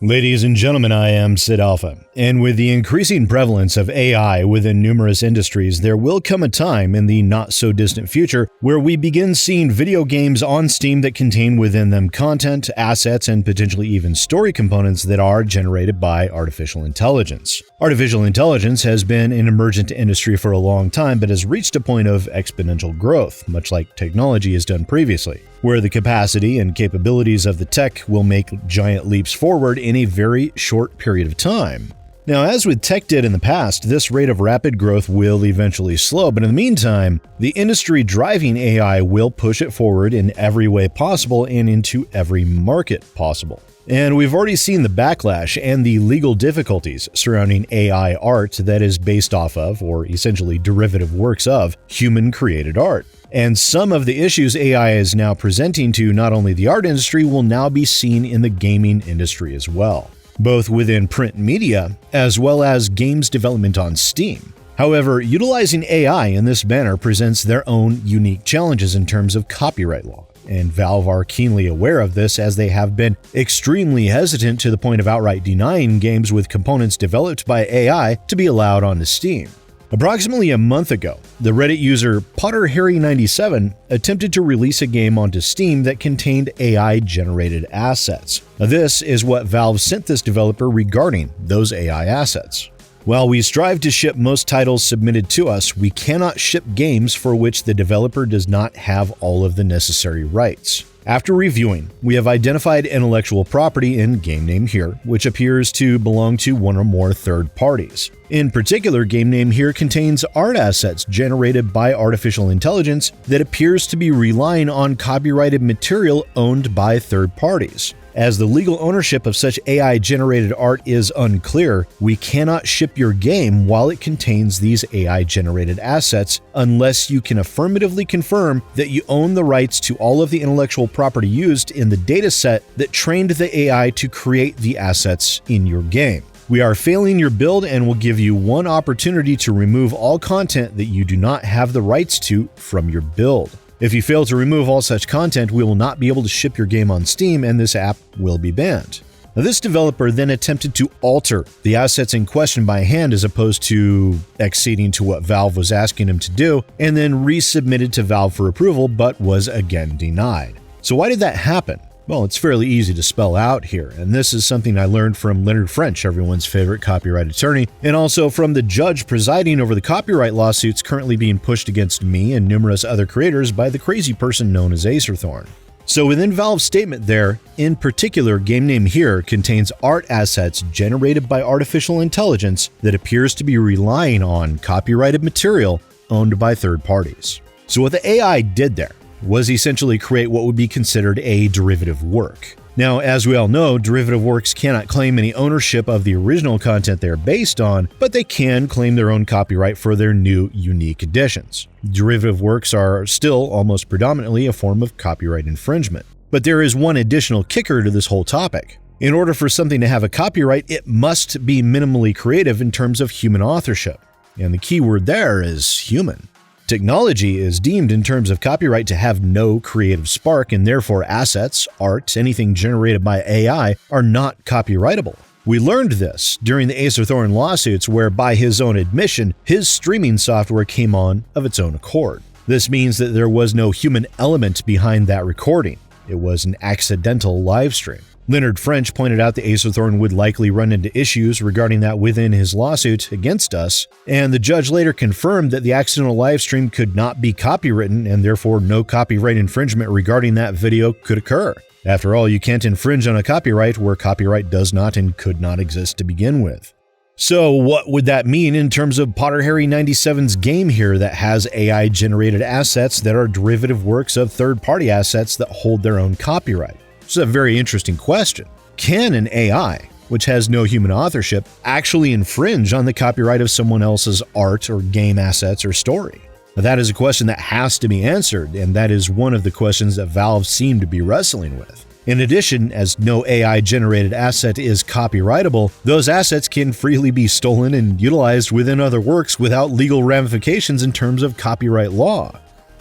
Ladies and gentlemen, I am SidAlpha, and with the increasing prevalence of AI within numerous industries, there will come a time in the not-so-distant future where we begin seeing video games on Steam that contain within them content, assets, and potentially even story components that are generated by artificial intelligence. Artificial intelligence has been an emergent industry for a long time, but has reached a point of exponential growth, much like technology has done previously, where the capacity and capabilities of the tech will make giant leaps forward in a very short period of time. Now, as with tech did in the past, this rate of rapid growth will eventually slow, but in the meantime, the industry driving AI will push it forward in every way possible and into every market possible. And we've already seen the backlash and the legal difficulties surrounding AI art that is based off of, or essentially derivative works of, human-created art. And some of the issues AI is now presenting to not only the art industry will now be seen in the gaming industry as well, both within print media as well as games development on Steam. However, utilizing AI in this manner presents their own unique challenges in terms of copyright law, and Valve are keenly aware of this as they have been extremely hesitant to the point of outright denying games with components developed by AI to be allowed onto Steam. Approximately a month ago, the Reddit user PotterHarry97 attempted to release a game onto Steam that contained AI-generated assets. This is what Valve sent this developer regarding those AI assets. While we strive to ship most titles submitted to us, we cannot ship games for which the developer does not have all of the necessary rights. After reviewing, we have identified intellectual property in game name here, which appears to belong to one or more third parties. In particular, game name here contains art assets generated by artificial intelligence that appears to be relying on copyrighted material owned by third parties. As the legal ownership of such AI-generated art is unclear, we cannot ship your game while it contains these AI-generated assets unless you can affirmatively confirm that you own the rights to all of the intellectual property used in the dataset that trained the AI to create the assets in your game. We are failing your build and will give you one opportunity to remove all content that you do not have the rights to from your build. If you fail to remove all such content, we will not be able to ship your game on Steam and this app will be banned. Now, this developer then attempted to alter the assets in question by hand as opposed to acceding to what Valve was asking him to do, and then resubmitted to Valve for approval, but was again denied. So why did that happen? Well, it's fairly easy to spell out here, and this is something I learned from Leonard French, everyone's favorite copyright attorney, and also from the judge presiding over the copyright lawsuits currently being pushed against me and numerous other creators by the crazy person known as Acerthorn. So within Valve's statement there, in particular, game name here contains art assets generated by artificial intelligence that appears to be relying on copyrighted material owned by third parties. So what the AI did there was essentially create what would be considered a derivative work. Now, as we all know, derivative works cannot claim any ownership of the original content they're based on, but they can claim their own copyright for their new, unique additions. Derivative works are still almost predominantly a form of copyright infringement. But there is one additional kicker to this whole topic. In order for something to have a copyright, it must be minimally creative in terms of human authorship. And the key word there is human. Technology is deemed in terms of copyright to have no creative spark, and therefore assets, art, anything generated by AI are not copyrightable. We learned this during the Acerthorn lawsuits where, by his own admission, his streaming software came on of its own accord. This means that there was no human element behind that recording. It was an accidental live stream. Leonard French pointed out that Acerthorn would likely run into issues regarding that within his lawsuit against us, and the judge later confirmed that the accidental livestream could not be copywritten and therefore no copyright infringement regarding that video could occur. After all, you can't infringe on a copyright where copyright does not and could not exist to begin with. So what would that mean in terms of PotterHarry97's game here that has AI-generated assets that are derivative works of third-party assets that hold their own copyright? This is a very interesting question. Can an AI, which has no human authorship, actually infringe on the copyright of someone else's art or game assets or story? Now, that is a question that has to be answered, and that is one of the questions that Valve seemed to be wrestling with. In addition, as no AI-generated asset is copyrightable, those assets can freely be stolen and utilized within other works without legal ramifications in terms of copyright law.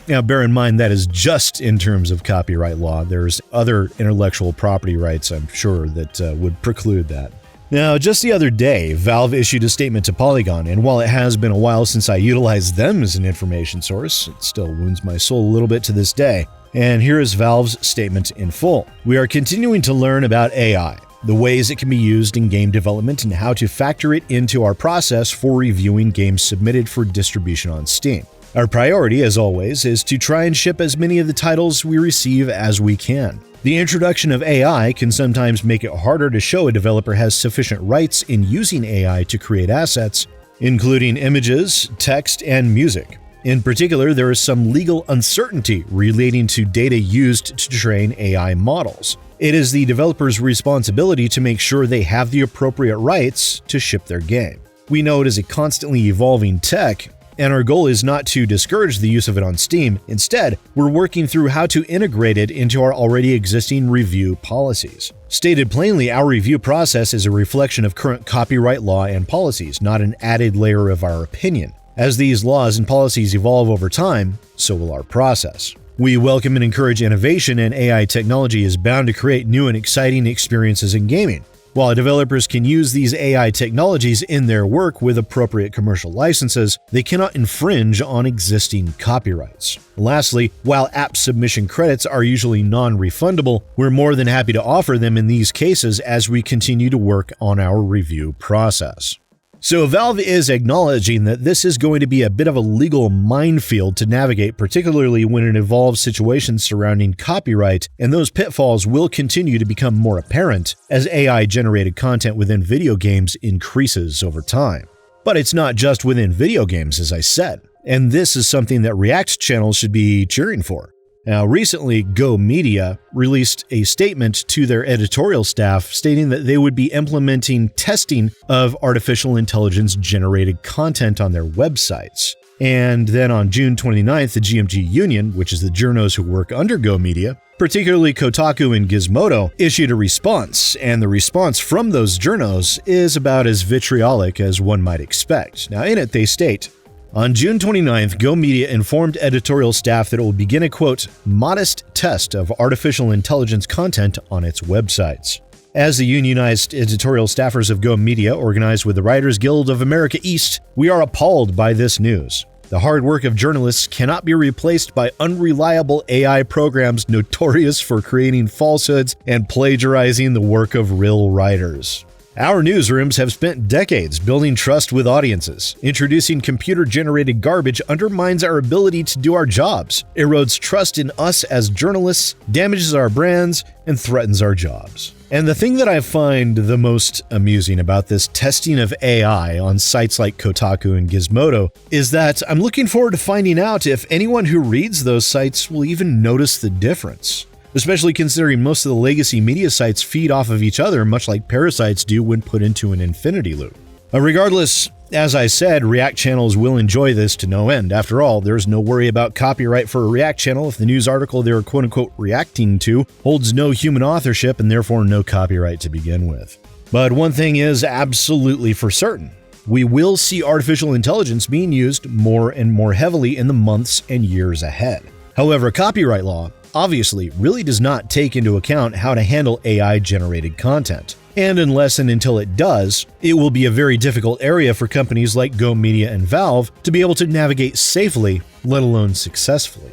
Now, bear in mind that is just in terms of copyright law. There's other intellectual property rights, I'm sure, that would preclude that. Now, just the other day, Valve issued a statement to Polygon, and while it has been a while since I utilized them as an information source, it still wounds my soul a little bit to this day. And here is Valve's statement in full. We are continuing to learn about AI, the ways it can be used in game development, and how to factor it into our process for reviewing games submitted for distribution on Steam. Our priority, as always, is to try and ship as many of the titles we receive as we can. The introduction of AI can sometimes make it harder to show a developer has sufficient rights in using AI to create assets, including images, text, and music. In particular, there is some legal uncertainty relating to data used to train AI models. It is the developer's responsibility to make sure they have the appropriate rights to ship their game. We know it is a constantly evolving tech, and our goal is not to discourage the use of it on Steam. Instead, we're working through how to integrate it into our already existing review policies. Stated plainly, our review process is a reflection of current copyright law and policies, not an added layer of our opinion. As these laws and policies evolve over time, so will our process. We welcome and encourage innovation, and AI technology is bound to create new and exciting experiences in gaming. While developers can use these AI technologies in their work with appropriate commercial licenses, they cannot infringe on existing copyrights. Lastly, while app submission credits are usually non-refundable, we're more than happy to offer them in these cases as we continue to work on our review process. So Valve is acknowledging that this is going to be a bit of a legal minefield to navigate, particularly when it involves situations surrounding copyright, and those pitfalls will continue to become more apparent as AI-generated content within video games increases over time. But it's not just within video games, as I said, and this is something that React channels should be cheering for. Now, recently, Go Media released a statement to their editorial staff stating that they would be implementing testing of artificial intelligence-generated content on their websites. And then on June 29th, the GMG Union, which is the journos who work under Go Media, particularly Kotaku and Gizmodo, issued a response, and the response from those journos is about as vitriolic as one might expect. Now, in it, they state, on June 29th, Go Media informed editorial staff that it will begin a, quote, modest test of artificial intelligence content on its websites. As the unionized editorial staffers of Go Media, organized with the Writers Guild of America East, we are appalled by this news. The hard work of journalists cannot be replaced by unreliable AI programs notorious for creating falsehoods and plagiarizing the work of real writers. Our newsrooms have spent decades building trust with audiences. Introducing computer-generated garbage undermines our ability to do our jobs, erodes trust in us as journalists, damages our brands, and threatens our jobs. And the thing that I find the most amusing about this testing of AI on sites like Kotaku and Gizmodo is that I'm looking forward to finding out if anyone who reads those sites will even notice the difference. Especially considering most of the legacy media sites feed off of each other, much like parasites do when put into an infinity loop. Regardless, as I said, React channels will enjoy this to no end. After all, there's no worry about copyright for a React channel if the news article they're quote-unquote reacting to holds no human authorship and therefore no copyright to begin with. But one thing is absolutely for certain. We will see artificial intelligence being used more and more heavily in the months and years ahead. However, copyright law obviously really does not take into account how to handle AI-generated content. And unless and until it does, it will be a very difficult area for companies like Go Media and Valve to be able to navigate safely, let alone successfully.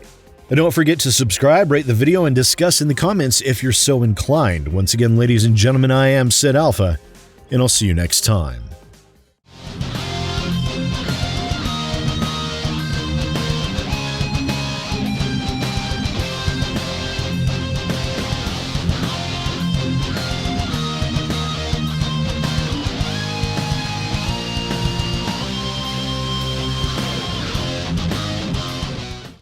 And don't forget to subscribe, rate the video, and discuss in the comments if you're so inclined. Once again, ladies and gentlemen, I am SidAlpha, and I'll see you next time.